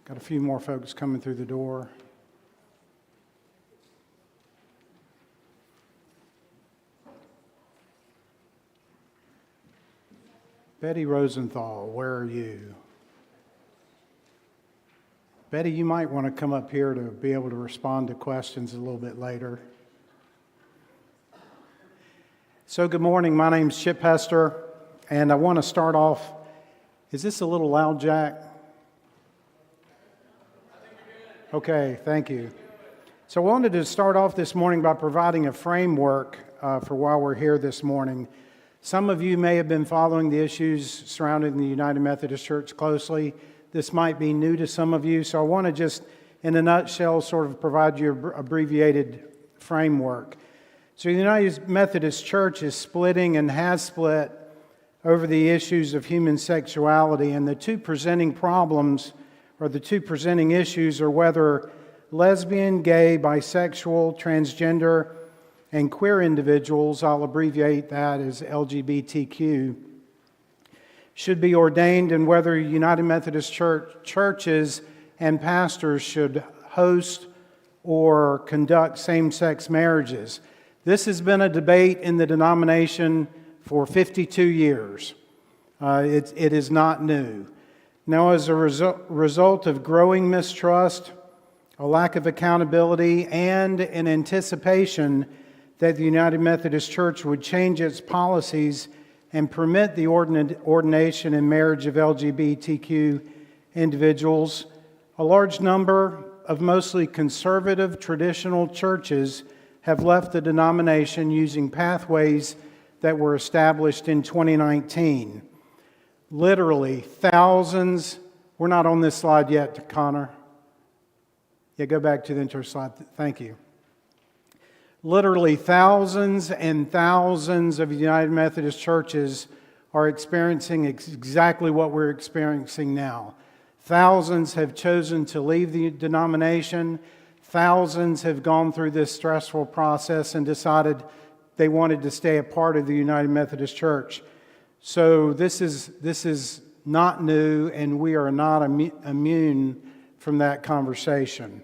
Got a few more folks coming through the door. Betty Rosenthal, where are you? Betty, you might want to come up here to be able to respond to questions a little bit later. So good morning, my name's Chip Hester, and I want to start off, is this a little loud, Jack? Okay, thank you. So I wanted to start off this morning by providing a framework for why we're here this morning. Some of you may have been following the issues surrounding the United Methodist Church closely. This might be new to some of you, so I want to just, in a nutshell, sort of provide you an abbreviated framework. So the United Methodist Church is splitting and has split over the issues of human sexuality, and the two presenting problems or the two presenting issues are whether lesbian, gay, bisexual, transgender, and queer individuals, I'll abbreviate that as LGBTQ, should be ordained, and whether United Methodist churches and pastors should host or conduct same-sex marriages. This has been a debate in the denomination for 52 years. It is not new. Now, as a result of growing mistrust, a lack of accountability, and an anticipation that the United Methodist Church would change its policies and permit the ordination and marriage of LGBTQ individuals, a large number of mostly conservative traditional churches have left the denomination using pathways that were established in 2019. Literally thousands, we're not on this slide yet, Connor. Yeah, go back to the intro slide. Thank you. Literally thousands and thousands of United Methodist churches are experiencing exactly what we're experiencing now. Thousands have chosen to leave the denomination. Thousands have gone through this stressful process and decided they wanted to stay a part of the United Methodist Church. So this is not new, and we are not immune from that conversation.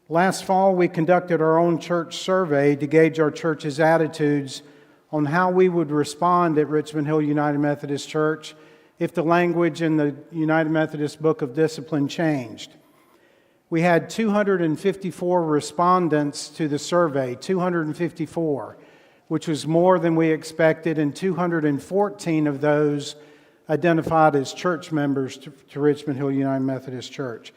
Last fall, we conducted our own church survey to gauge our church's attitudes on how we would respond at Richmond Hill United Methodist Church if the language in the United Methodist Book of Discipline changed. We had 254 respondents to the survey, 254, which was more than we expected, and 214 of those identified as church members to Richmond Hill United Methodist Church.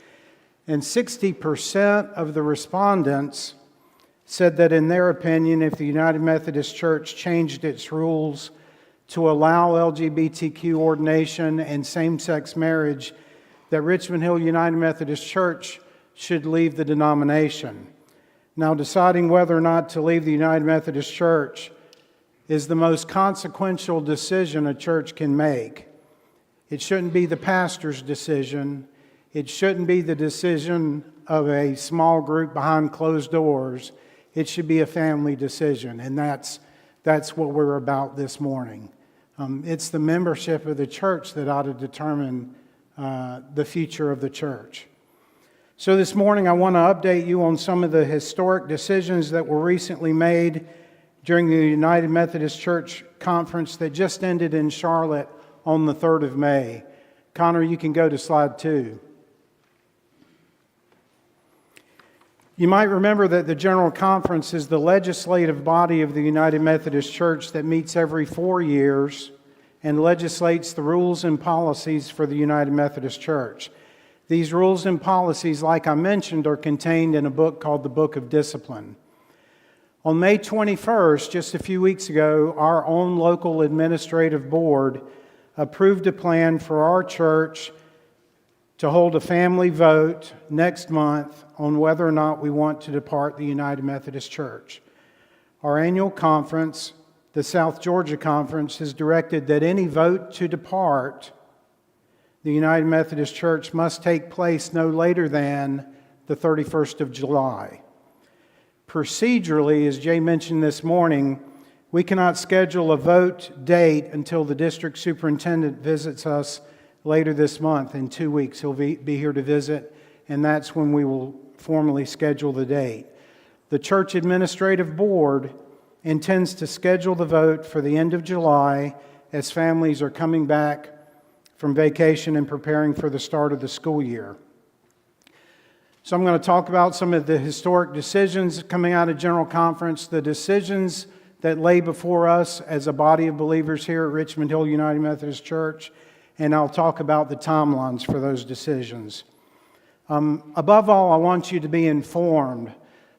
And 60% of the respondents said that in their opinion, if the United Methodist Church changed its rules to allow LGBTQ ordination and same-sex marriage, that Richmond Hill United Methodist Church should leave the denomination. Now, deciding whether or not to leave the United Methodist Church is the most consequential decision a church can make. It shouldn't be the pastor's decision. It shouldn't be the decision of a small group behind closed doors. It should be a family decision, and that's what we're about this morning. It's the membership of the church that ought to determine the future of the church. So this morning I want to update you on some of the historic decisions that were recently made during the United Methodist Church conference that just ended in Charlotte on the 3rd of May. Connor, you can go to slide 2. You might remember that the General Conference is the legislative body of the United Methodist Church that meets every 4 years and legislates the rules and policies for the United Methodist Church. These rules and policies, like I mentioned, are contained in a book called the Book of Discipline. On May 21st, just a few weeks ago, our own local administrative board approved a plan for our church to hold a family vote next month on whether or not we want to depart the United Methodist Church. Our annual conference, the South Georgia Conference, has directed that any vote to depart the United Methodist Church must take place no later than the 31st of July. Procedurally, as Jay mentioned this morning, we cannot schedule a vote date until the district superintendent visits us later this month. In 2 weeks, he'll be here to visit, and that's when we will formally schedule the date. The Church Administrative Board intends to schedule the vote for the end of July as families are coming back from vacation and preparing for the start of the school year. So I'm going to talk about some of the historic decisions coming out of General Conference, the decisions that lay before us as a body of believers here at Richmond Hill United Methodist Church, and I'll talk about the timelines for those decisions. Above all, I want you to be informed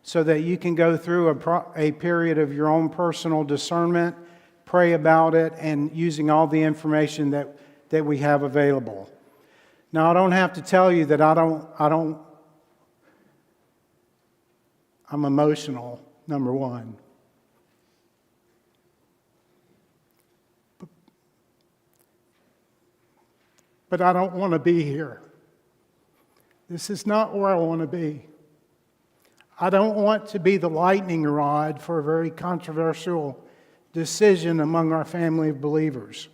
so that you can go through a period of your own personal discernment, pray about it, and using all the information that we have available. Now, I don't have to tell you that I'm emotional, number one. But I don't want to be here. This is not where I want to be. I don't want to be the lightning rod for a very controversial decision among our family of believers.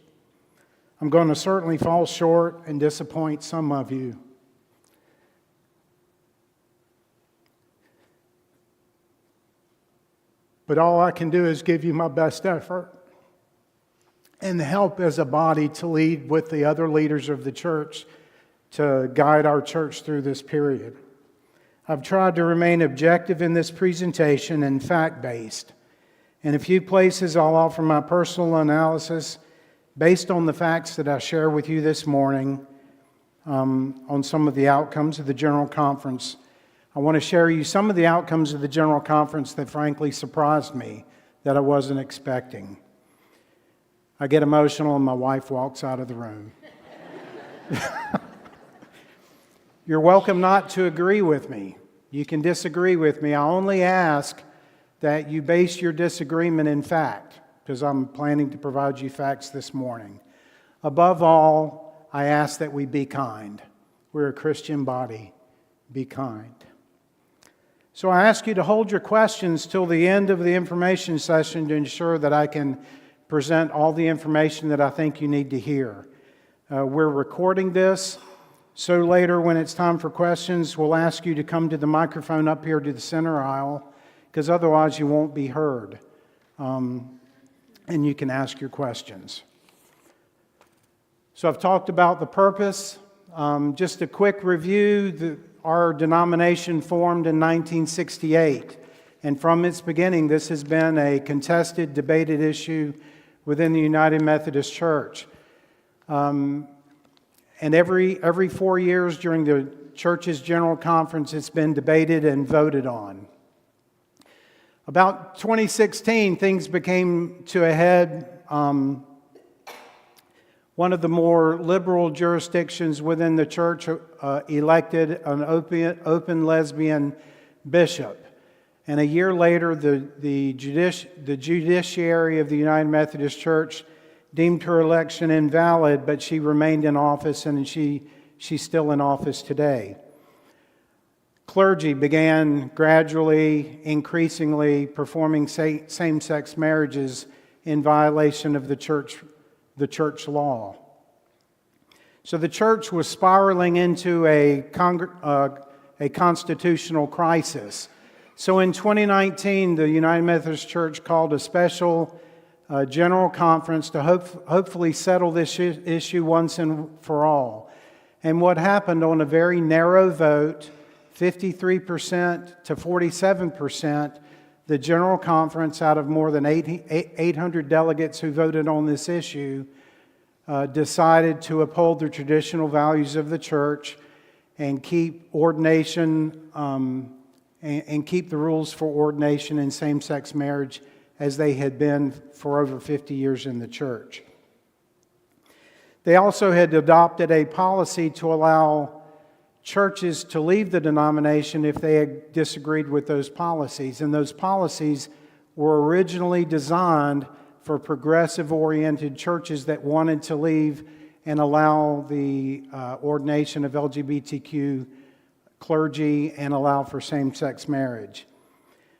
I'm going to certainly fall short and disappoint some of you. But all I can do is give you my best effort and help as a body to lead with the other leaders of the church to guide our church through this period. I've tried to remain objective in this presentation and fact-based. In a few places, I'll offer my personal analysis based on the facts that I share with you this morning on some of the outcomes of the General Conference. I want to share with you some of the outcomes of the General Conference that frankly surprised me, that I wasn't expecting. I get emotional and my wife walks out of the room. You're welcome not to agree with me. You can disagree with me. I only ask that you base your disagreement in fact, because I'm planning to provide you facts this morning. Above all, I ask that we be kind. We're a Christian body. Be kind. So I ask you to hold your questions till the end of the information session to ensure that I can present all the information that I think you need to hear. We're recording this. So later, when it's time for questions, we'll ask you to come to the microphone up here to the center aisle, because otherwise you won't be heard. And you can ask your questions. So I've talked about the purpose. Just a quick review. Our denomination formed in 1968. And from its beginning, this has been a contested, debated issue within the United Methodist Church. And every 4 years during the church's General Conference, it's been debated and voted on. About 2016, things became to a head. One of the more liberal jurisdictions within the church elected an open lesbian bishop. And a year later, the judiciary of the United Methodist Church deemed her election invalid, but she remained in office, and she's still in office today. Clergy began gradually, increasingly performing same-sex marriages in violation of the church law. So the church was spiraling into a constitutional crisis. So in 2019, the United Methodist Church called a special General Conference to hopefully settle this issue once and for all. And what happened on a very narrow vote, 53% to 47%, the General Conference, out of more than 800 delegates who voted on this issue, decided to uphold the traditional values of the church and keep ordination and keep the rules for ordination and same-sex marriage as they had been for over 50 years in the church. They also had adopted a policy to allow churches to leave the denomination if they had disagreed with those policies. And those policies were originally designed for progressive-oriented churches that wanted to leave and allow the ordination of LGBTQ clergy and allow for same-sex marriage.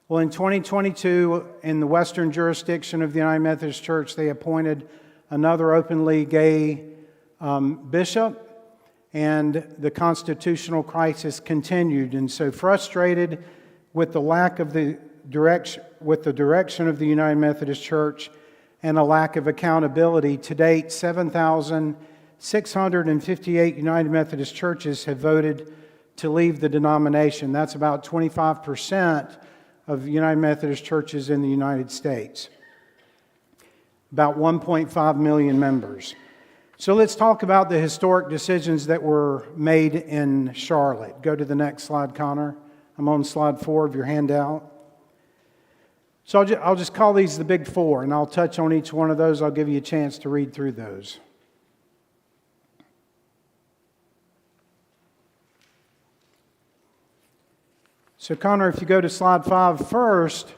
Well, in 2022, in the Western jurisdiction of the United Methodist Church, they appointed another openly gay bishop, and the constitutional crisis continued. And so, frustrated with the lack of the direction of the United Methodist Church and a lack of accountability, to date, 7,658 United Methodist churches have voted to leave the denomination. That's about 25% of United Methodist churches in the United States. About 1.5 million members. So let's talk about the historic decisions that were made in Charlotte. Go to the next slide, Connor. I'm on slide 4 of your handout. So I'll just call these the big four, and I'll touch on each one of those. I'll give you a chance to read through those. So Connor, if you go to slide 5 first,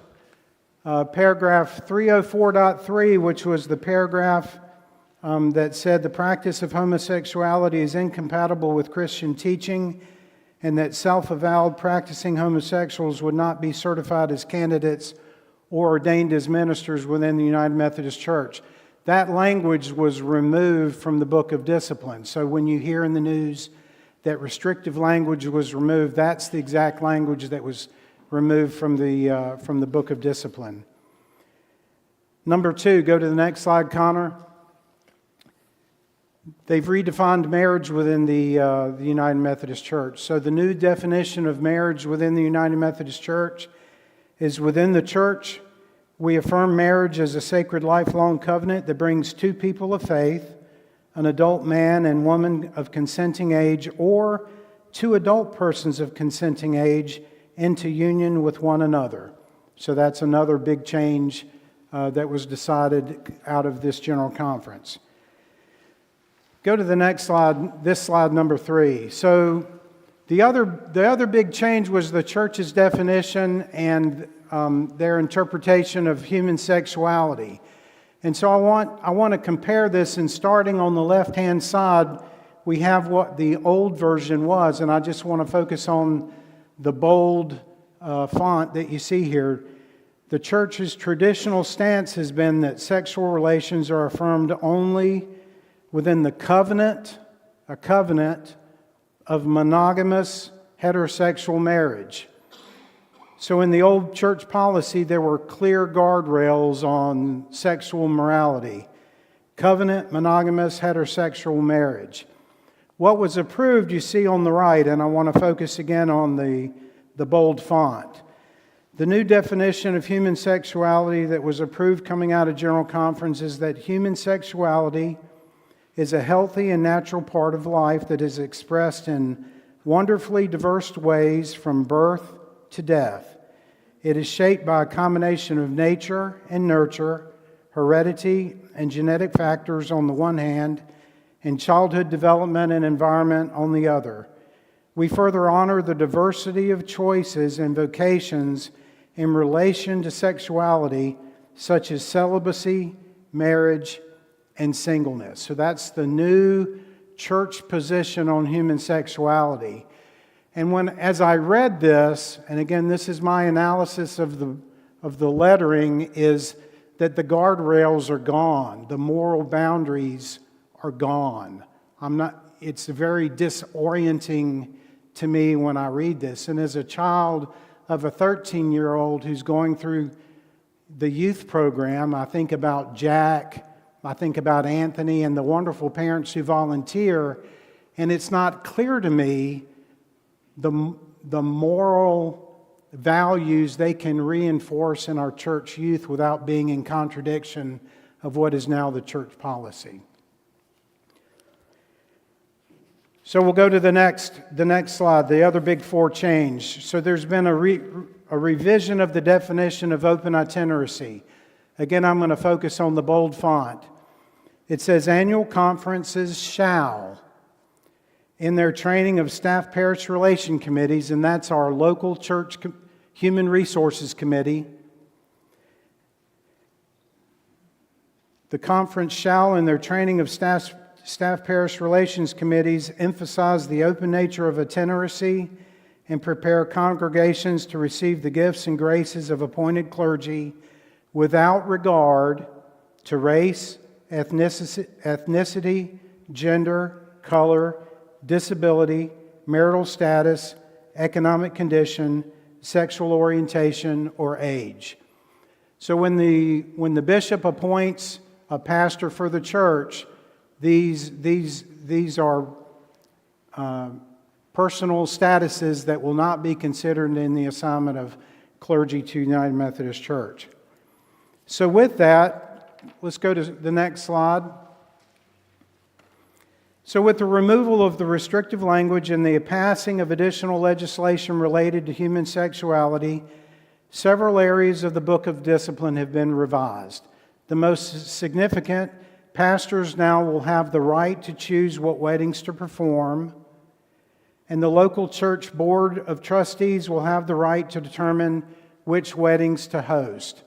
paragraph 304.3, which was the paragraph that said the practice of homosexuality is incompatible with Christian teaching, and that self-avowed practicing homosexuals would not be certified as candidates or ordained as ministers within the United Methodist Church. That language was removed from the Book of Discipline. So when you hear in the news that restrictive language was removed, that's the exact language that was removed from the Book of Discipline. Number 2, go to the next slide, Connor. They've redefined marriage within the United Methodist Church. So the new definition of marriage within the United Methodist Church is: within the church, we affirm marriage as a sacred lifelong covenant that brings two people of faith, an adult man and woman of consenting age, or two adult persons of consenting age, into union with one another. So that's another big change that was decided out of this General Conference. Go to the next slide, this slide number 3. So the other big change was the church's definition and their interpretation of human sexuality. And so I want to compare this, and starting on the left-hand side, we have what the old version was, and I just want to focus on the bold font that you see here. The church's traditional stance has been that sexual relations are affirmed only within a covenant of monogamous heterosexual marriage. So in the old church policy, there were clear guardrails on sexual morality. Covenant, monogamous, heterosexual marriage. What was approved, you see on the right, and I want to focus again on the bold font. The new definition of human sexuality that was approved coming out of General Conference is that human sexuality is a healthy and natural part of life that is expressed in wonderfully diverse ways from birth to death. It is shaped by a combination of nature and nurture, heredity and genetic factors on the one hand, and childhood development and environment on the other. We further honor the diversity of choices and vocations in relation to sexuality, such as celibacy, marriage, and singleness. So that's the new church position on human sexuality. And as I read this, and again, this is my analysis of the lettering, is that the guardrails are gone. The moral boundaries are gone. It's very disorienting to me when I read this. And as a child of a 13-year-old who's going through the youth program, I think about Jack, I think about Anthony and the wonderful parents who volunteer, and it's not clear to me the moral values they can reinforce in our church youth without being in contradiction of what is now the church policy. So we'll go to the next slide, the other big four change. So there's been a revision of the definition of open itineracy. Again, I'm going to focus on the bold font. It says annual conferences shall, in their training of staff parish relation committees, and that's our local church human resources committee, the conference shall, in their training of staff parish relations committees, emphasize the open nature of itineracy and prepare congregations to receive the gifts and graces of appointed clergy without regard to race, ethnicity, gender, color, disability, marital status, economic condition, sexual orientation, or age. So when the bishop appoints a pastor for the church, these are personal statuses that will not be considered in the assignment of clergy to United Methodist Church. So with that, let's go to the next slide. So with the removal of the restrictive language and the passing of additional legislation related to human sexuality, several areas of the Book of Discipline have been revised. The most significant, pastors now will have the right to choose what weddings to perform, and the local church board of trustees will have the right to determine which weddings to host.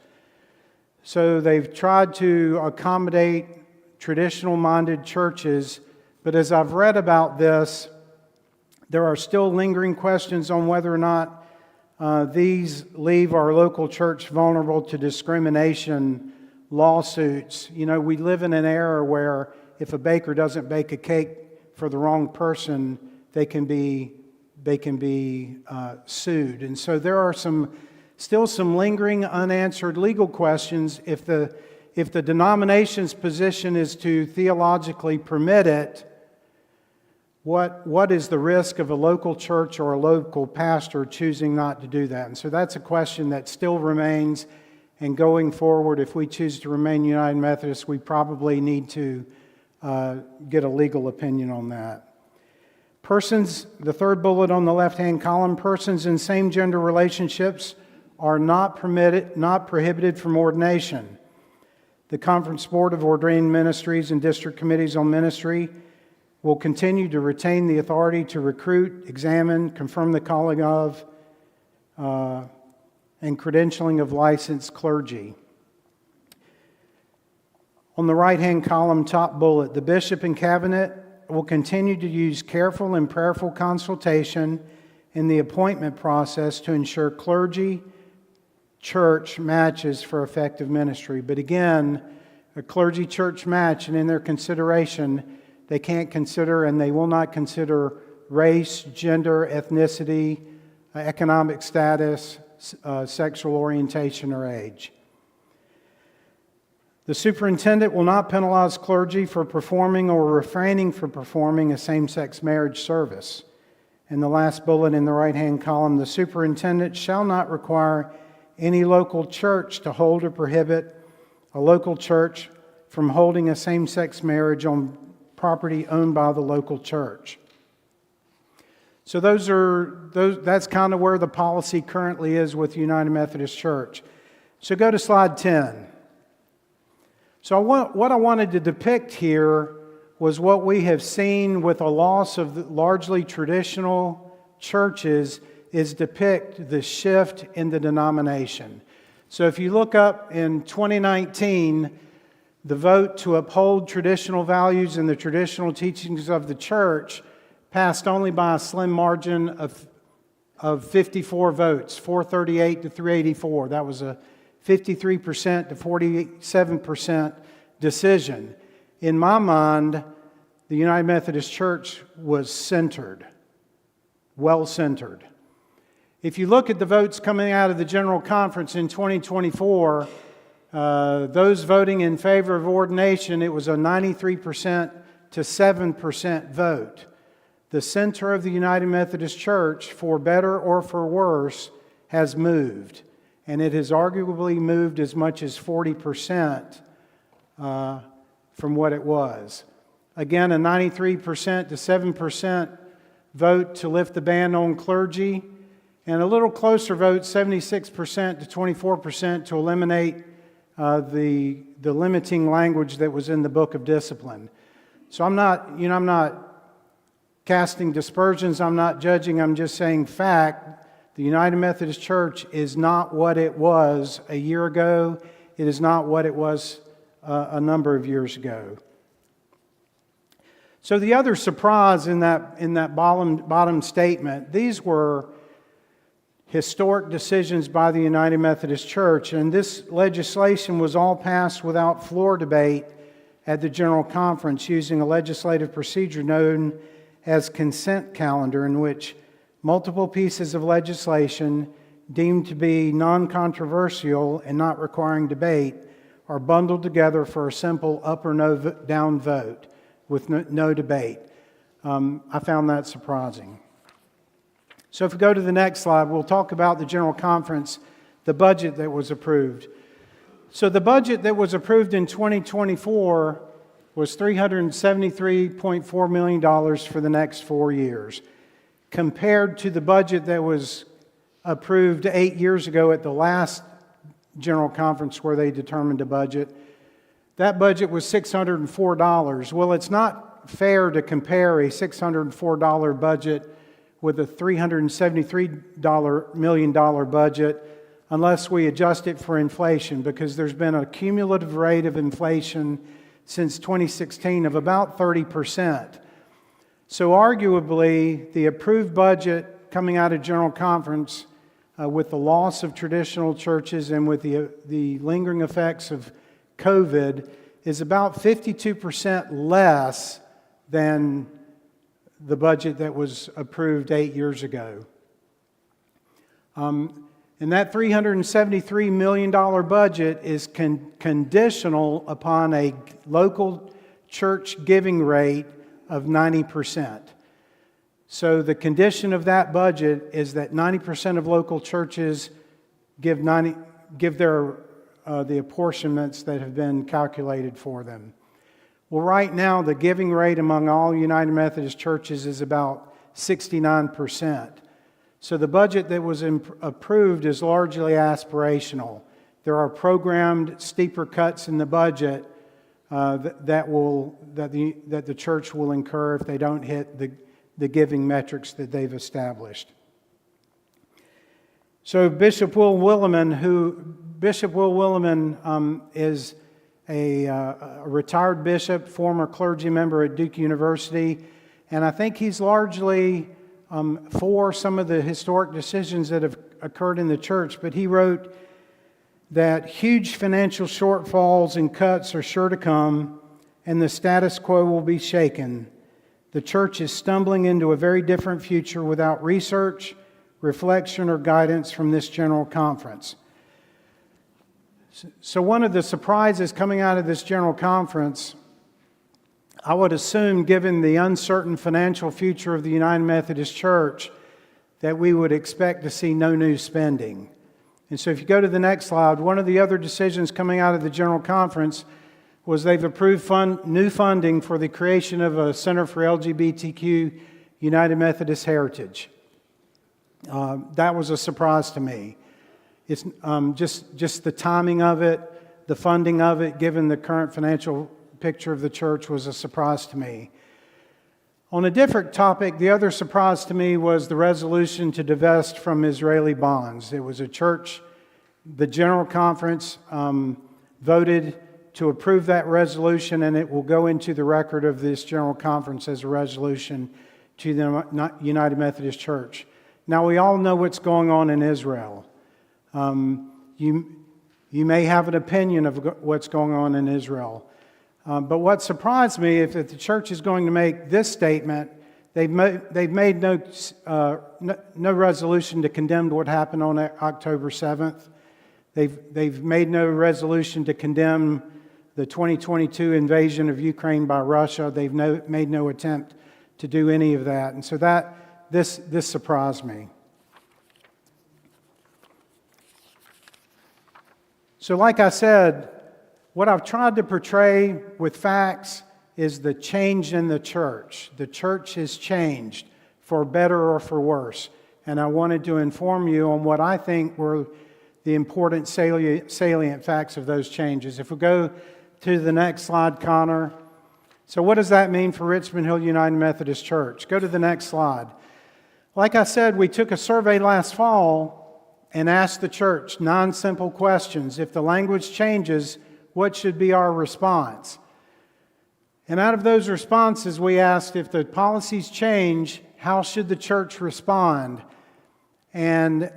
So they've tried to accommodate traditional-minded churches, but as I've read about this, there are still lingering questions on whether or not these leave our local church vulnerable to discrimination lawsuits. You know, we live in an era where if a baker doesn't bake a cake for the wrong person, they can be sued. And so there are still some lingering unanswered legal questions. If the denomination's position is to theologically permit it, what is the risk of a local church or a local pastor choosing not to do that? And so that's a question that still remains. And going forward, if we choose to remain United Methodist, we probably need to get a legal opinion on that. Persons, the third bullet on the left-hand column, persons in same-gender relationships are not prohibited from ordination. The Conference Board of Ordained Ministries and District Committees on Ministry will continue to retain the authority to recruit, examine, confirm the calling of, and credentialing of licensed clergy. On the right-hand column, top bullet, the bishop and cabinet will continue to use careful and prayerful consultation in the appointment process to ensure clergy-church matches for effective ministry. But again, a clergy-church match, and in their consideration, they can't consider and they will not consider race, gender, ethnicity, economic status, sexual orientation, or age. The superintendent will not penalize clergy for performing or refraining from performing a same-sex marriage service. And the last bullet in the right-hand column, the superintendent shall not require any local church to hold or prohibit a local church from holding a same-sex marriage on property owned by the local church. So that's kind of where the policy currently is with United Methodist Church. So go to slide 10. So what I wanted to depict here was what we have seen with a loss of the largely traditional churches is depict the shift in the denomination. So if you look up in 2019, the vote to uphold traditional values and the traditional teachings of the church passed only by a slim margin of 54 votes, 438 to 384. That was a 53% to 47% decision. In my mind, the United Methodist Church was centered, well-centered. If you look at the votes coming out of the General Conference in 2024, those voting in favor of ordination, it was a 93% to 7% vote. The center of the United Methodist Church, for better or for worse, has moved. And it has arguably moved as much as 40% from what it was. Again, a 93% to 7% vote to lift the ban on clergy, and a little closer vote, 76% to 24%, to eliminate the limiting language that was in the Book of Discipline. So I'm not casting dispersions, I'm not judging, I'm just saying fact. The United Methodist Church is not what it was a year ago. It is not what it was a number of years ago. So the other surprise in that bottom statement, these were historic decisions by the United Methodist Church, and this legislation was all passed without floor debate at the General Conference using a legislative procedure known as consent calendar, in which multiple pieces of legislation deemed to be non-controversial and not requiring debate are bundled together for a simple up or no down vote with no debate. I found that surprising. So if we go to the next slide, we'll talk about the General Conference, the budget that was approved. So the budget that was approved in 2024 was $373.4 million for the next 4 years, compared to the budget that was approved 8 years ago at the last General Conference where they determined a budget. That budget was $604. Well, it's not fair to compare a $604 budget with a $373 million budget unless we adjust it for inflation, because there's been a cumulative rate of inflation since 2016 of about 30%. So arguably, the approved budget coming out of General Conference with the loss of traditional churches and with the lingering effects of COVID is about 52% less than the budget that was approved 8 years ago. And that $373 million budget is conditional upon a local church giving rate of 90%. So the condition of that budget is that 90% of local churches give their the apportionments that have been calculated for them. Well, right now, the giving rate among all United Methodist churches is about 69%. So the budget that was approved is largely aspirational. There are programmed steeper cuts in the budget that the church will incur if they don't hit the giving metrics that they've established. So Bishop Will Willimon is a retired bishop, former clergy member at Duke University, and I think he's largely for some of the historic decisions that have occurred in the church, but he wrote that huge financial shortfalls and cuts are sure to come, and the status quo will be shaken. The church is stumbling into a very different future without research, reflection, or guidance from this General Conference. So one of the surprises coming out of this General Conference, I would assume, given the uncertain financial future of the United Methodist Church, that we would expect to see no new spending. And so if you go to the next slide, one of the other decisions coming out of the General Conference was they've approved new funding for the creation of a Center for LGBTQ United Methodist Heritage. That was a surprise to me. It's just the timing of it, the funding of it, given the current financial picture of the church, was a surprise to me. On a different topic, the other surprise to me was the resolution to divest from Israeli bonds. It was a church, the General Conference voted to approve that resolution, and it will go into the record of this General Conference as a resolution to the United Methodist Church. Now, we all know what's going on in Israel. You may have an opinion of what's going on in Israel. But what surprised me, if the church is going to make this statement, they've made no resolution to condemn what happened on October 7th. They've made no resolution to condemn the 2022 invasion of Ukraine by Russia. They've made no attempt to do any of that. And so this surprised me. So like I said, what I've tried to portray with facts is the change in the church. The church has changed for better or for worse. And I wanted to inform you on what I think were the important salient facts of those changes. If we go to the next slide, Connor. So what does that mean for Richmond Hill United Methodist Church? Go to the next slide. Like I said, we took a survey last fall and asked the church 9 simple questions. If the language changes, what should be our response? And out of those responses, we asked, if the policies change, how should the church respond? And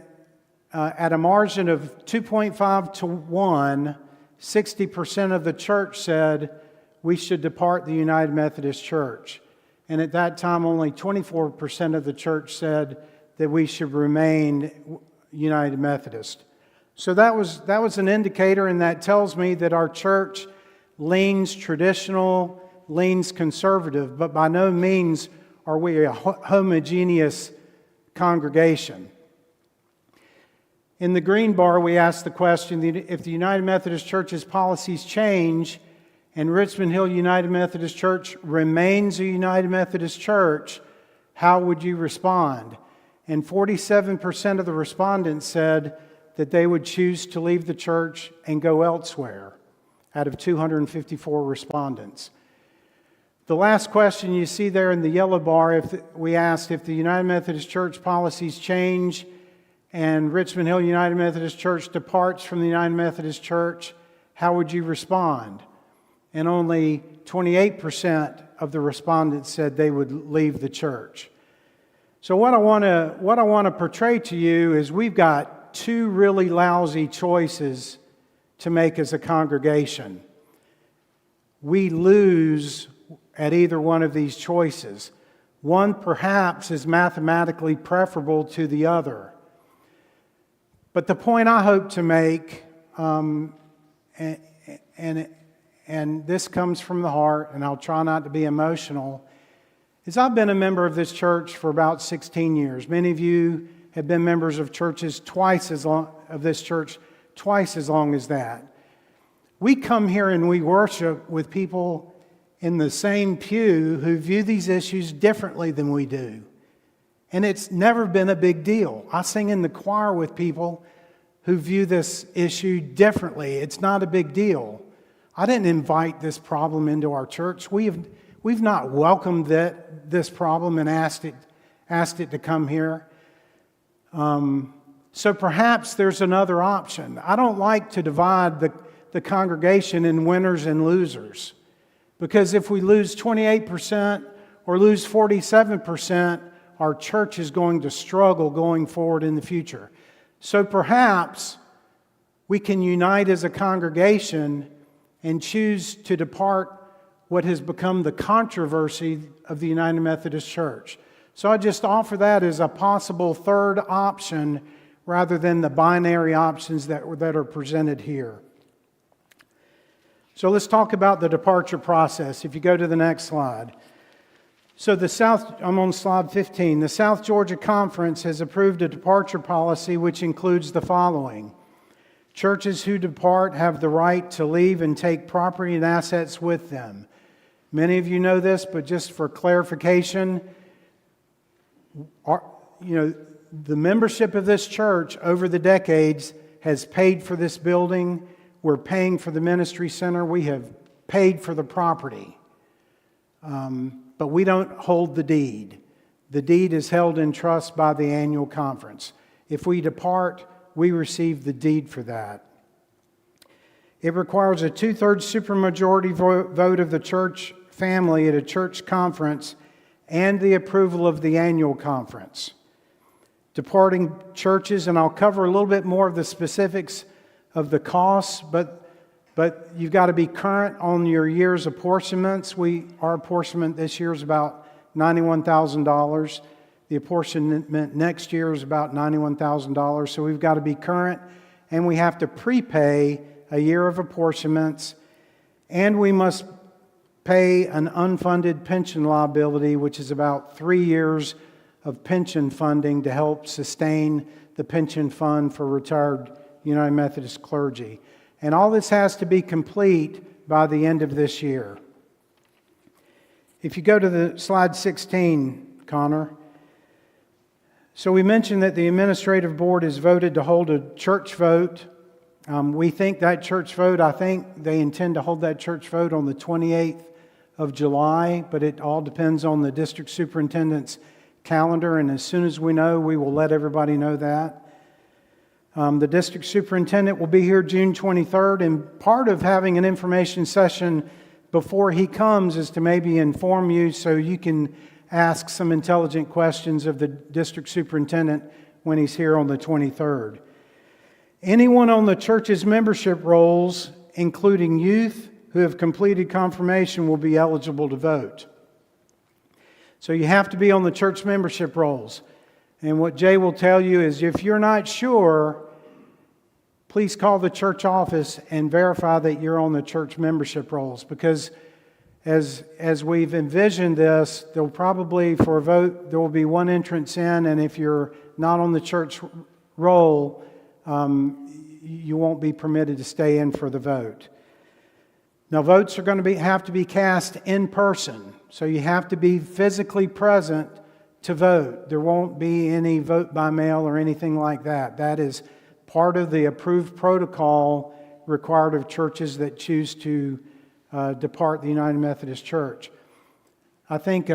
at a margin of 2.5 to 1, 60% of the church said we should depart the United Methodist Church. And at that time, only 24% of the church said that we should remain United Methodist. So that was an indicator, and that tells me that our church leans traditional, leans conservative, but by no means are we a homogeneous congregation. In the green bar, we asked the question, if the United Methodist Church's policies change and Richmond Hill United Methodist Church remains a United Methodist Church, how would you respond? And 47% of the respondents said that they would choose to leave the church and go elsewhere, out of 254 respondents. The last question you see there in the yellow bar, we asked if the United Methodist Church policies change and Richmond Hill United Methodist Church departs from the United Methodist Church, how would you respond? And only 28% of the respondents said they would leave the church. So what I want to portray to you is we've got two really lousy choices to make as a congregation. We lose at either one of these choices. One perhaps is mathematically preferable to the other. But the point I hope to make, and this comes from the heart, and I'll try not to be emotional, is I've been a member of this church for about 16 years. Many of you have been members of churches twice as long as that. We come here and we worship with people in the same pew who view these issues differently than we do. And it's never been a big deal. I sing in the choir with people who view this issue differently. It's not a big deal. I didn't invite this problem into our church. We've not welcomed this problem and asked it to come here. So perhaps there's another option. I don't like to divide the congregation in winners and losers, because if we lose 28% or lose 47%, our church is going to struggle going forward in the future. So perhaps we can unite as a congregation and choose to depart what has become the controversy of the United Methodist Church. So I just offer that as a possible third option rather than the binary options that are presented here. So let's talk about the departure process. If you go to the next slide. So I'm on slide 15. The South Georgia Conference has approved a departure policy which includes the following. Churches who depart have the right to leave and take property and assets with them. Many of you know this, but just for clarification, the membership of this church over the decades has paid for this building. We're paying for the ministry center. We have paid for the property. But we don't hold the deed. The deed is held in trust by the annual conference. If we depart, we receive the deed for that. It requires a 2/3 supermajority vote of the church family at a church conference and the approval of the annual conference. Departing churches, and I'll cover a little bit more of the specifics of the costs, but you've got to be current on your year's apportionments. Our apportionment this year is about $91,000. The apportionment next year is about $91,000. So we've got to be current, and we have to prepay a year of apportionments, and we must pay an unfunded pension liability, which is about 3 years of pension funding to help sustain the pension fund for retired United Methodist clergy. And all this has to be complete by the end of this year. If you go to the slide 16, Connor. So we mentioned that the administrative board has voted to hold a church vote. We think that church vote, I think they intend to hold that church vote on the 28th of July, but it all depends on the district superintendent's calendar, and as soon as we know, we will let everybody know that. The district superintendent will be here June 23rd, and part of having an information session before he comes is to maybe inform you so you can ask some intelligent questions of the district superintendent when he's here on the 23rd. Anyone on the church's membership rolls, including youth, who have completed confirmation will be eligible to vote. So you have to be on the church membership rolls. And what Jay will tell you is if you're not sure, please call the church office and verify that you're on the church membership rolls, because as we've envisioned this, there'll probably, for a vote, there will be one entrance in, and if you're not on the church roll, you won't be permitted to stay in for the vote. Now, votes are going to have to be cast in person, so you have to be physically present to vote. There won't be any vote by mail or anything like that. That is part of the approved protocol required of churches that choose to depart the United Methodist Church. I think,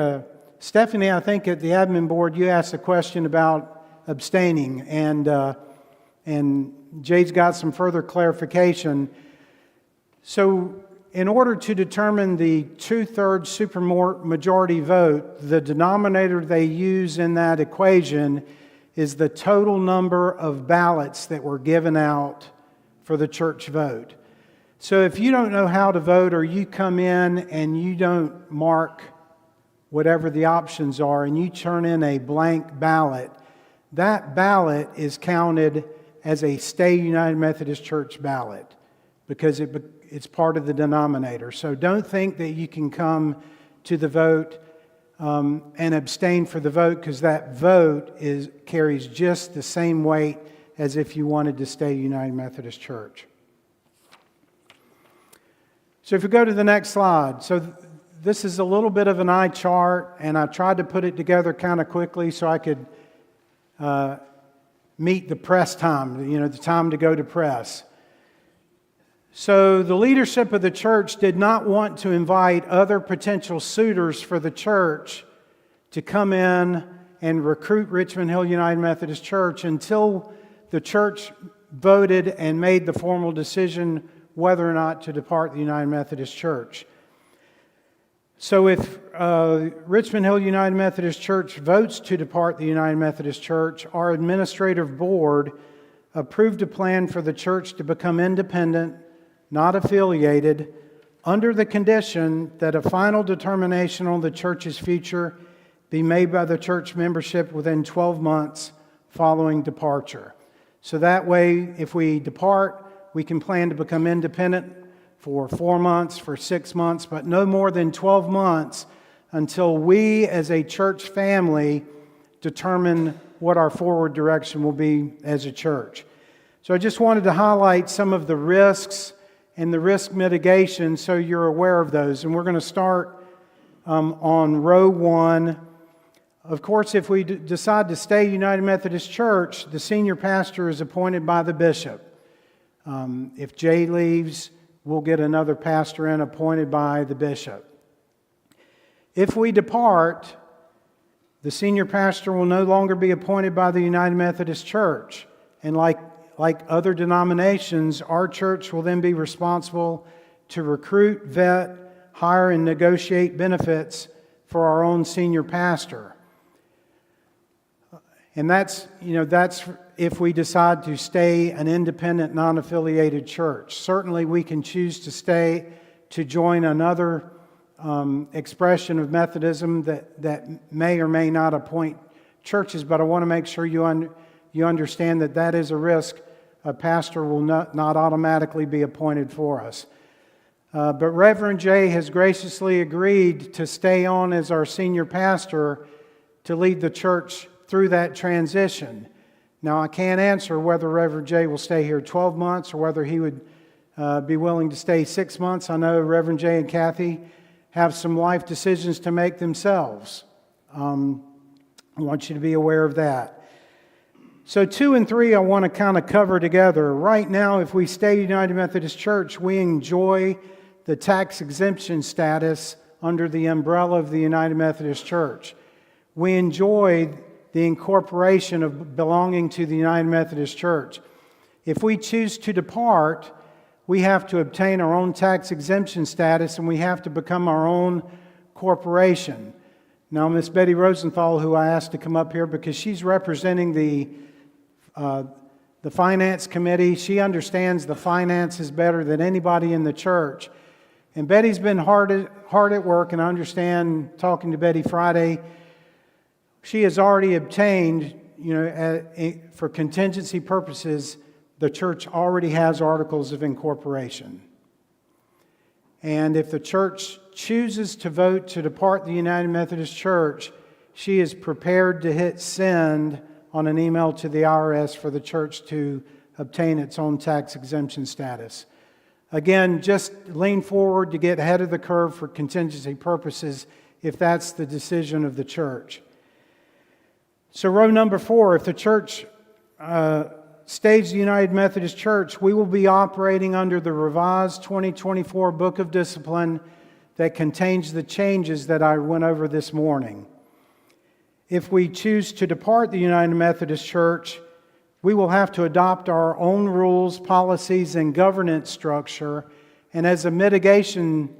Stephanie, at the admin board, you asked a question about abstaining, and Jay's got some further clarification. So, in order to determine the 2/3 supermajority vote, the denominator they use in that equation is the total number of ballots that were given out for the church vote. So if you don't know how to vote, or you come in and you don't mark whatever the options are and you turn in a blank ballot, that ballot is counted as a Stay United Methodist Church ballot because it's part of the denominator. So don't think that you can come to the vote and abstain for the vote, because that vote carries just the same weight as if you wanted to stay United Methodist Church. So if we go to the next slide. So this is a little bit of an eye chart, and I tried to put it together kind of quickly so I could meet the press time, the time to go to press. So the leadership of the church did not want to invite other potential suitors for the church to come in and recruit Richmond Hill United Methodist Church until the church voted and made the formal decision whether or not to depart the United Methodist Church. So if Richmond Hill United Methodist Church votes to depart the United Methodist Church, our administrative board approved a plan for the church to become independent, not affiliated, under the condition that a final determination on the church's future be made by the church membership within 12 months following departure. So that way, if we depart, we can plan to become independent for 4 months, for 6 months, but no more than 12 months until we as a church family determine what our forward direction will be as a church. So I just wanted to highlight some of the risks and the risk mitigation so you're aware of those. And we're going to start on row 1. Of course, if we decide to stay United Methodist Church, the senior pastor is appointed by the bishop. If Jay leaves, we'll get another pastor in appointed by the bishop. If we depart, the senior pastor will no longer be appointed by the United Methodist Church. And like other denominations, our church will then be responsible to recruit, vet, hire, and negotiate benefits for our own senior pastor. And that's if we decide to stay an independent, non-affiliated church. Certainly we can choose to stay to join another expression of Methodism that may or may not appoint churches, but I want to make sure you understand that is a risk. A pastor will not automatically be appointed for us. But Reverend Jay has graciously agreed to stay on as our senior pastor to lead the church through that transition. Now, I can't answer whether Reverend Jay will stay here 12 months or whether he would be willing to stay 6 months. I know Reverend Jay and Kathy have some life decisions to make themselves. I want you to be aware of that. So 2 and 3 I want to kind of cover together. Right now, if we stay United Methodist Church, we enjoy the tax exemption status under the umbrella of the United Methodist Church. We enjoy the incorporation of belonging to the United Methodist Church. If we choose to depart, we have to obtain our own tax exemption status and we have to become our own corporation. Now, Miss Betty Rosenthal, who I asked to come up here because she's representing the finance committee, she understands the finances better than anybody in the church. And Betty's been hard at work, and I understand, talking to Betty Friday, she has already obtained, for contingency purposes, the church already has articles of incorporation. And if the church chooses to vote to depart the United Methodist Church, she is prepared to hit send on an email to the IRS for the church to obtain its own tax exemption status. Again, just lean forward to get ahead of the curve for contingency purposes if that's the decision of the church. So row number 4, if the church stays the United Methodist Church, we will be operating under the revised 2024 Book of Discipline that contains the changes that I went over this morning. If we choose to depart the United Methodist Church, we will have to adopt our own rules, policies, and governance structure. And as a mitigation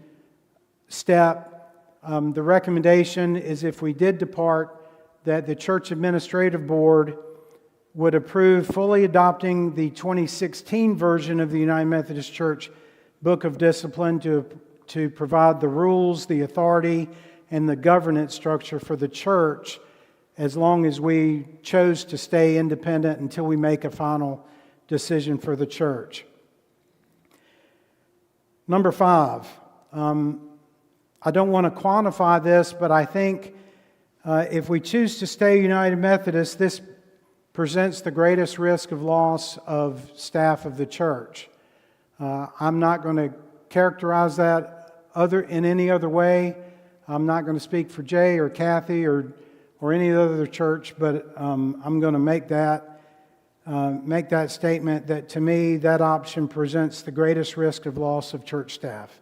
step, the recommendation is if we did depart, that the Church Administrative Board would approve fully adopting the 2016 version of the United Methodist Church Book of Discipline to provide the rules, the authority, and the governance structure for the church, as long as we chose to stay independent until we make a final decision for the church. Number 5, I don't want to quantify this, but I think if we choose to stay United Methodist, this presents the greatest risk of loss of staff of the church. I'm not going to characterize that in any other way. I'm not going to speak for Jay or Kathy or any other church, but I'm going to make that statement that to me that option presents the greatest risk of loss of church staff.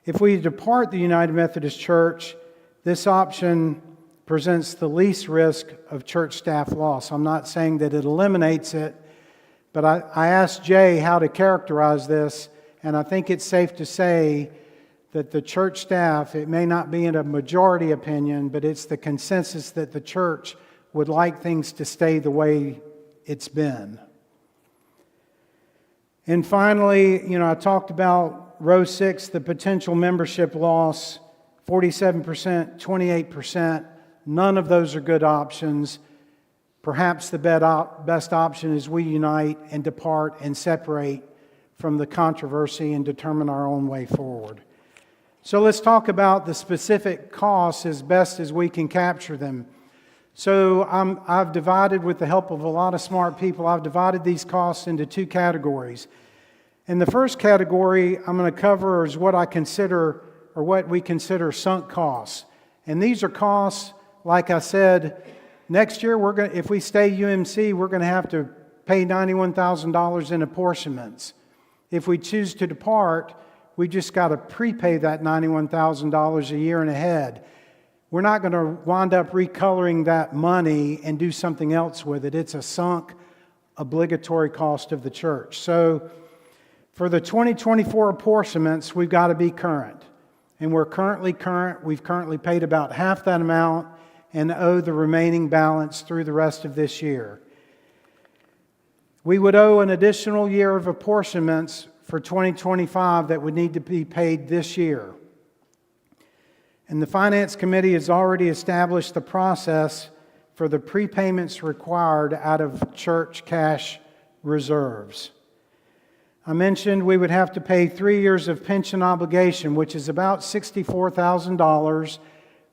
If we depart the United Methodist Church, this option presents the least risk of church staff loss. I'm not saying that it eliminates it, but I asked Jay how to characterize this, and I think it's safe to say that the church staff, it may not be in a majority opinion, but it's the consensus that the church would like things to stay the way it's been. And finally, I talked about row 6, the potential membership loss, 47%, 28%. None of those are good options. Perhaps the best option is we unite and depart and separate from the controversy and determine our own way forward. So let's talk about the specific costs as best as we can capture them. So I've divided, with the help of a lot of smart people, I've divided these costs into 2 categories. And the first category I'm going to cover is what we consider sunk costs. And these are costs, like I said, next year if we stay UMC, we're going to have to pay $91,000 in apportionments. If we choose to depart, we just got to prepay that $91,000 a year and ahead. We're not going to wind up recoloring that money and do something else with it. It's a sunk, obligatory cost of the church. So for the 2024 apportionments, we've got to be current. And we're currently current. We've currently paid about half that amount and owe the remaining balance through the rest of this year. We would owe an additional year of apportionments for 2025 that would need to be paid this year. And the Finance Committee has already established the process for the prepayments required out of church cash reserves. I mentioned we would have to pay 3 years of pension obligation, which is about $64,000.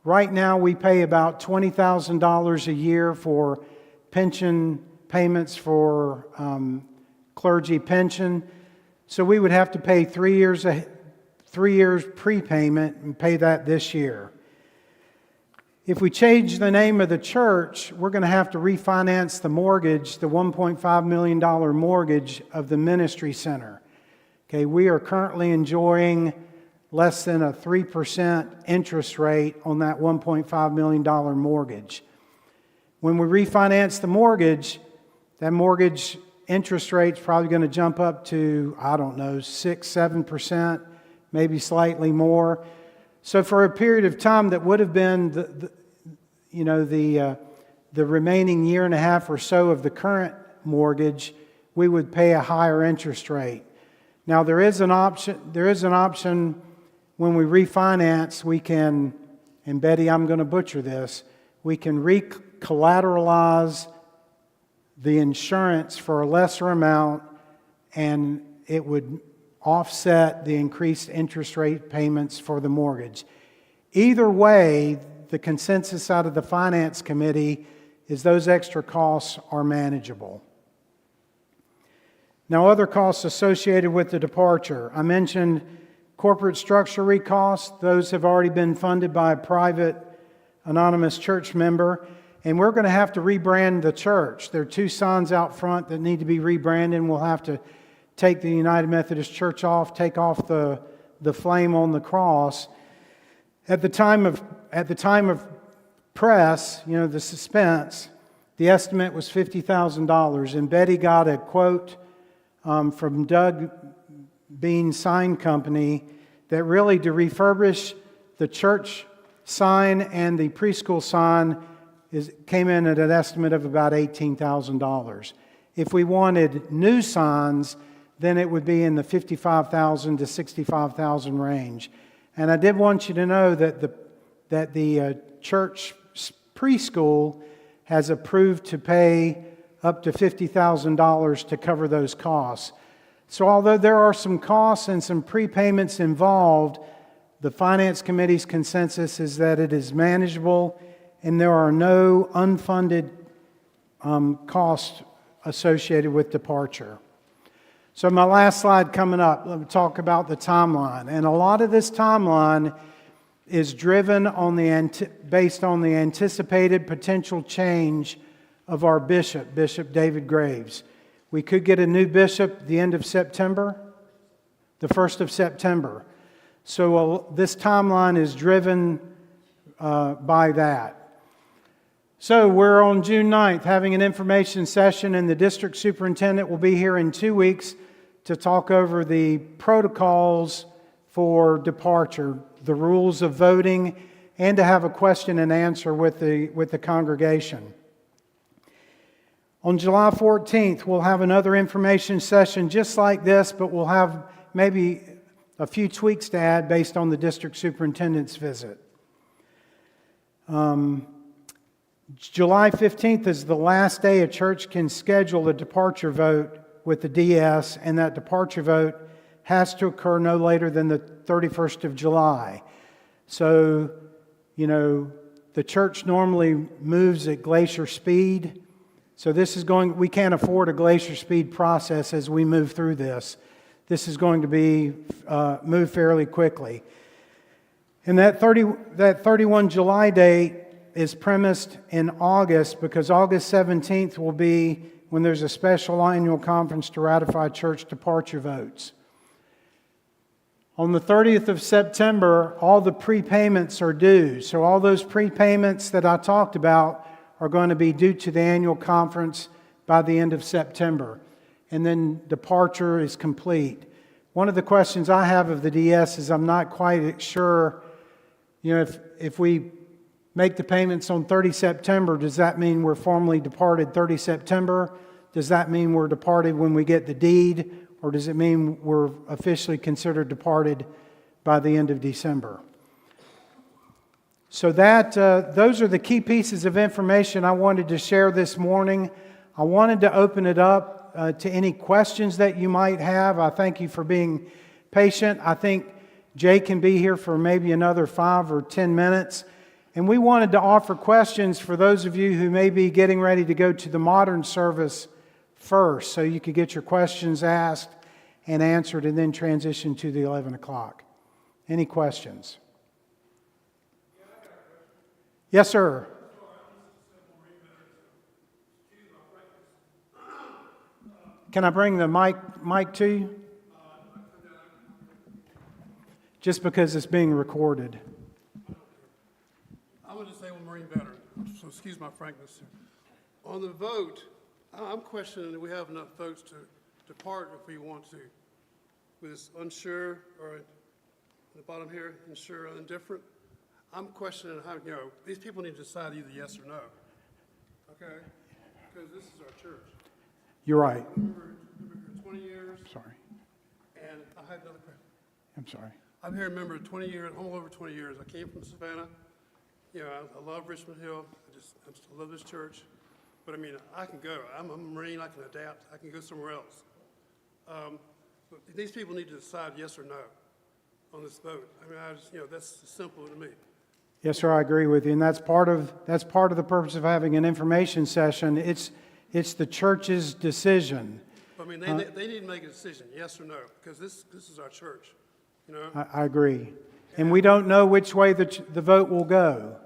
Right now we pay about $20,000 a year for pension payments for clergy pension. So we would have to pay 3 years prepayment and pay that this year. If we change the name of the church, we're going to have to refinance the mortgage, the $1.5 million mortgage of the ministry center. Okay, we are currently enjoying less than a 3% interest rate on that $1.5 million mortgage. When we refinance the mortgage, that mortgage interest rate's probably going to jump up to, 6-7%, maybe slightly more. So for a period of time that would have been the remaining year and a half or so of the current mortgage, we would pay a higher interest rate. Now there is an option when we refinance, we can, and Betty, I'm going to butcher this, we can recollateralize the insurance for a lesser amount, and it would offset the increased interest rate payments for the mortgage. Either way, the consensus out of the Finance Committee is those extra costs are manageable. Now, other costs associated with the departure. I mentioned corporate structure costs. Those have already been funded by a private anonymous church member. And we're going to have to rebrand the church. There are 2 signs out front that need to be rebranded. We'll have to take the United Methodist Church off, take off the flame on the cross. At the time of press, the suspense, the estimate was $50,000. And Betty got a quote from Doug Bean Sign Company that really to refurbish the church sign and the preschool sign came in at an estimate of about $18,000. If we wanted new signs, then it would be in the $55,000 to $65,000 range. And I did want you to know that the church preschool has approved to pay up to $50,000 to cover those costs. So although there are some costs and some prepayments involved, the Finance Committee's consensus is that it is manageable and there are no unfunded costs associated with departure. So my last slide coming up, let me talk about the timeline. And a lot of this timeline is driven based on the anticipated potential change of our bishop, Bishop David Graves. We could get a new bishop the end of September, the 1st of September. So this timeline is driven by that. So we're on June 9th having an information session, and the district superintendent will be here in 2 weeks to talk over the protocols for departure, the rules of voting, and to have a question and answer with the congregation. On July 14th, we'll have another information session just like this, but we'll have maybe a few tweaks to add based on the district superintendent's visit. July 15th is the last day a church can schedule a departure vote with the DS, and that departure vote has to occur no later than the 31st of July. So, the church normally moves at glacier speed. So we can't afford a glacier speed process as we move through this. This is going to be moved fairly quickly. And that 31 July date is premised in August, because August 17th will be when there's a special annual conference to ratify church departure votes. On the 30th of September, all the prepayments are due. So all those prepayments that I talked about are going to be due to the annual conference by the end of September. And then departure is complete. One of the questions I have of the DS is I'm not quite sure, if we make the payments on 30 September, does that mean we're formally departed 30 September? Does that mean we're departed when we get the deed? Or does it mean we're officially considered departed by the end of December? So those are the key pieces of information I wanted to share this morning. I wanted to open it up to any questions that you might have. I thank you for being patient. I think Jay can be here for maybe another 5 or 10 minutes. And we wanted to offer questions for those of you who may be getting ready to go to the modern service first, so you could get your questions asked and answered and then transition to the 11 o'clock. Any questions? Yes, sir. Can I bring the mic to you? Just because it's being recorded. I want to say one Marine veteran, so excuse my frankness. On the vote, I'm questioning that we have enough votes to depart if we want to. With this unsure, or at the bottom here, unsure or indifferent, I'm questioning how, these people need to decide either yes or no. Okay? Because this is our church. You're right. We've been here 20 years. Sorry. And I had another question. I'm sorry. I've been here a member 20 years, a little over 20 years. I came from Savannah. You know, I love Richmond Hill. I just love this church. But I mean, I can go. I'm a Marine. I can adapt. I can go somewhere else. But these people need to decide yes or no on this vote. I mean, that's simple to me. Yes, sir, I agree with you, and that's part of the purpose of having an information session. It's the church's decision. I mean, they need to make a decision, yes or no, because this is our church, you know? I agree. And we don't know which way the vote will go.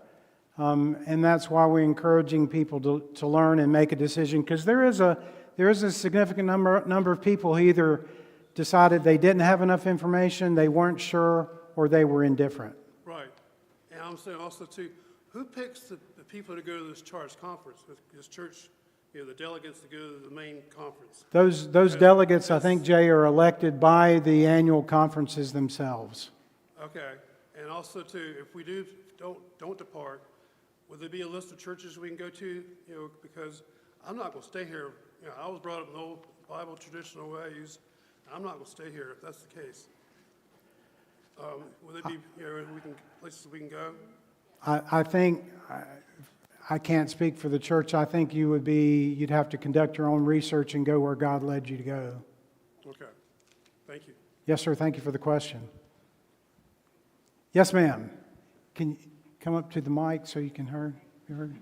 And that's why we're encouraging people to learn and make a decision, because there is a significant number of people who either decided they didn't have enough information, they weren't sure, or they were indifferent. Right. And I'm saying also, too, who picks the people to go to this charge conference, this church, you know, the delegates to go to the main conference? Those delegates, I think, Jay, are elected by the annual conferences themselves. Okay. And also, too, if we don't depart, would there be a list of churches we can go to? You know, because I'm not going to stay here. You know, I was brought up in the old Bible traditional ways. I'm not going to stay here if that's the case. Will there be places we can go? I think, I can't speak for the church. I think you'd have to conduct your own research and go where God led you to go. Okay. Thank you. Yes, sir. Thank you for the question. Yes, ma'am. Can you come up to the mic so you can be heard?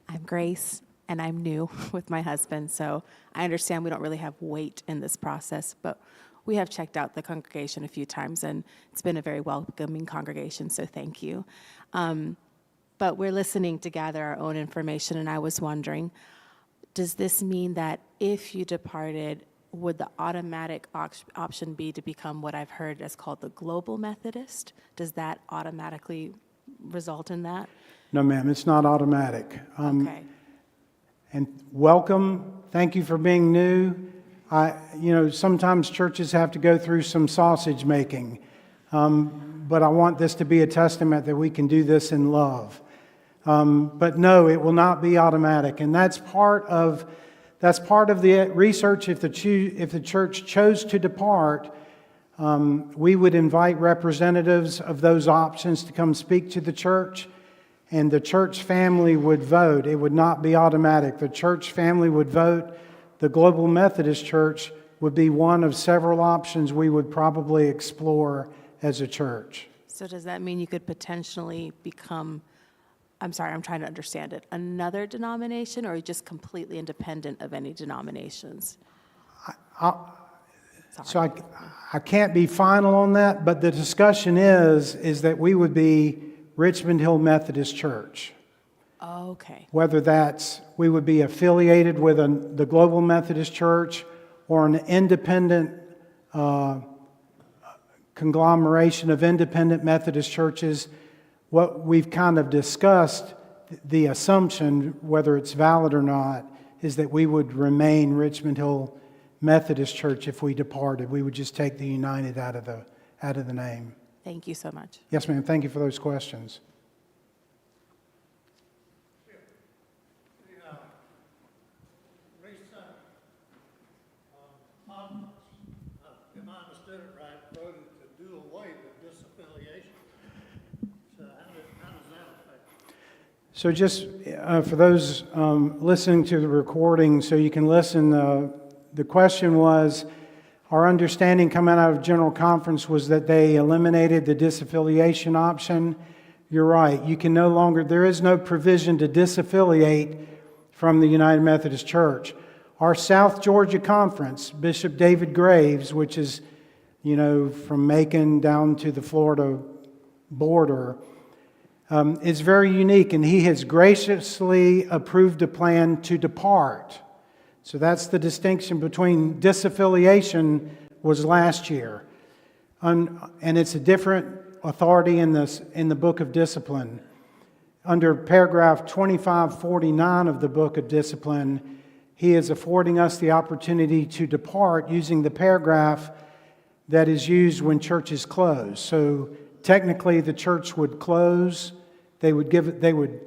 I'm Grace, and I'm new with my husband, so I understand we don't really have weight in this process, but we have checked out the congregation a few times, and it's been a very welcoming congregation, so thank you. But we're listening to gather our own information, and I was wondering, does this mean that if you departed, would the automatic option be to become what I've heard is called the Global Methodist? Does that automatically result in that? No, ma'am. It's not automatic. Okay. And welcome. Thank you for being new. Sometimes churches have to go through some sausage making, but I want this to be a testament that we can do this in love. But no, it will not be automatic, and that's part of the research. If the church chose to depart, we would invite representatives of those options to come speak to the church, and the church family would vote. It would not be automatic. The church family would vote. The Global Methodist Church would be one of several options we would probably explore as a church. So does that mean you could potentially become, I'm sorry, I'm trying to understand it, another denomination, or just completely independent of any denominations? So I can't be final on that, but the discussion is that we would be Richmond Hill Methodist Church. Okay. Whether we would be affiliated with the Global Methodist Church or an independent conglomeration of independent Methodist churches. What we've kind of discussed, the assumption, whether it's valid or not, is that we would remain Richmond Hill Methodist Church if we departed. We would just take the United out of the name. Thank you so much. Yes, ma'am. Thank you for those questions. If I understood it right, voted to do away with disaffiliation. So how does that affect? So just for those listening to the recording, so you can listen, the question was, our understanding coming out of General Conference was that they eliminated the disaffiliation option. You're right. You can no longer, there is no provision to disaffiliate from the United Methodist Church. Our South Georgia Conference, Bishop David Graves, which is, from Macon down to the Florida border, is very unique, and he has graciously approved a plan to depart. So that's the distinction between disaffiliation was last year. And it's a different authority in the Book of Discipline. Under paragraph 2549 of the Book of Discipline, he is affording us the opportunity to depart using the paragraph that is used when churches close. So technically the church would close, they would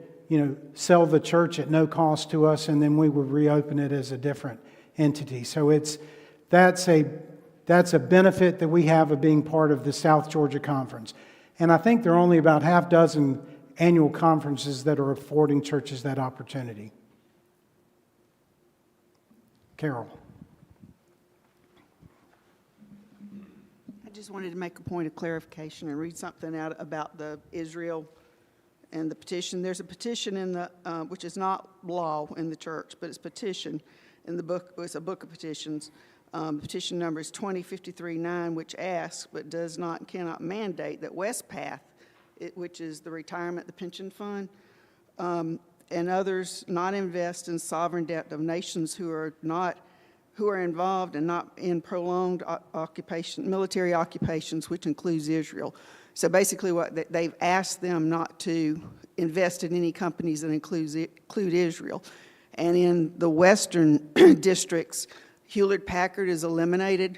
sell the church at no cost to us, and then we would reopen it as a different entity. So that's a benefit that we have of being part of the South Georgia Conference. And I think there are only about half dozen annual conferences that are affording churches that opportunity. Carol. I just wanted to make a point of clarification and read something out about the Israel and the petition. There's a petition in the, which is not law in the church, but it's petition in the book. It's a book of petitions. Petition number is 2053-9, which asks but does not and cannot mandate that Westpath, which is the retirement, the pension fund, and others not invest in sovereign debt of nations who are involved and not in prolonged military occupations, which includes Israel. So basically what they've asked them not to invest in any companies that include Israel. And in the western districts, Hewlett-Packard is eliminated.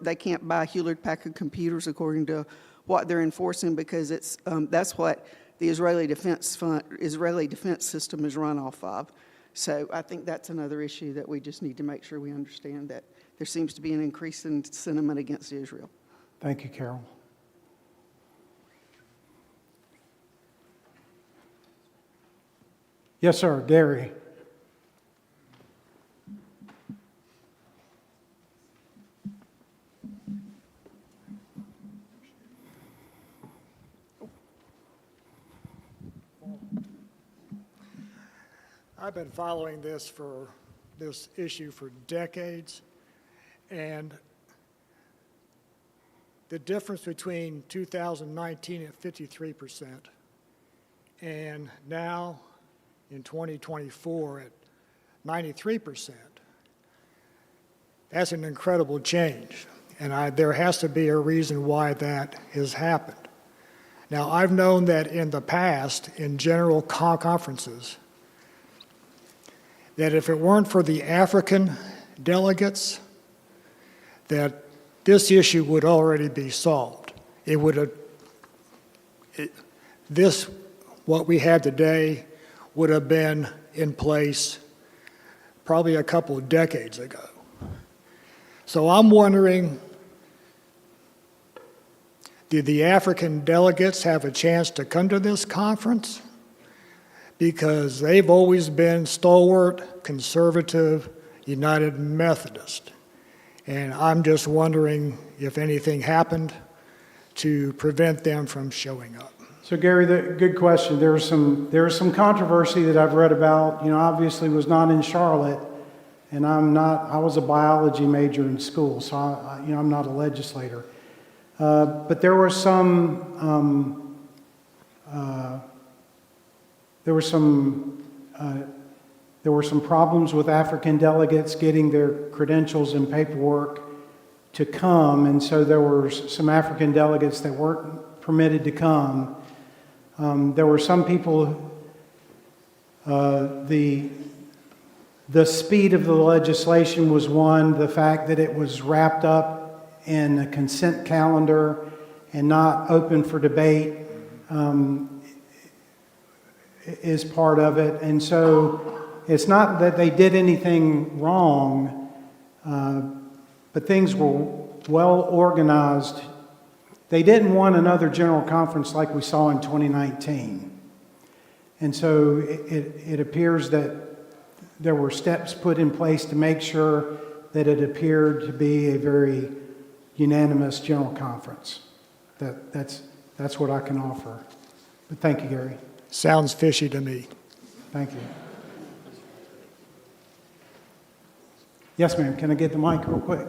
They can't buy Hewlett-Packard computers according to what they're enforcing, because that's what the Israeli defense system is run off of. So I think that's another issue that we just need to make sure we understand, that there seems to be an increase in sentiment against Israel. Thank you, Carol. Yes, sir. Gary. I've been following this issue for decades, and the difference between 2019 at 53% and now in 2024 at 93%, that's an incredible change, and there has to be a reason why that has happened. Now, I've known that in the past, in general conferences, that if it weren't for the African delegates, that this issue would already be solved. It would have, what we have today would have been in place probably a couple of decades ago. So I'm wondering, did the African delegates have a chance to come to this conference? Because they've always been stalwart, conservative, United Methodist. And I'm just wondering if anything happened to prevent them from showing up. So Gary, good question. There was some controversy that I've read about. Obviously was not in Charlotte, and I was a biology major in school, so I'm not a legislator. But there were some problems with African delegates getting their credentials and paperwork to come, and so there were some African delegates that weren't permitted to come. There were some people, the speed of the legislation was one, the fact that it was wrapped up in a consent calendar and not open for debate is part of it. And so it's not that they did anything wrong, but things were well organized. They didn't want another general conference like we saw in 2019. And so it appears that there were steps put in place to make sure that it appeared to be a very unanimous general conference. That's what I can offer. But thank you, Gary. Sounds fishy to me. Thank you. Yes, ma'am. Can I get the mic real quick?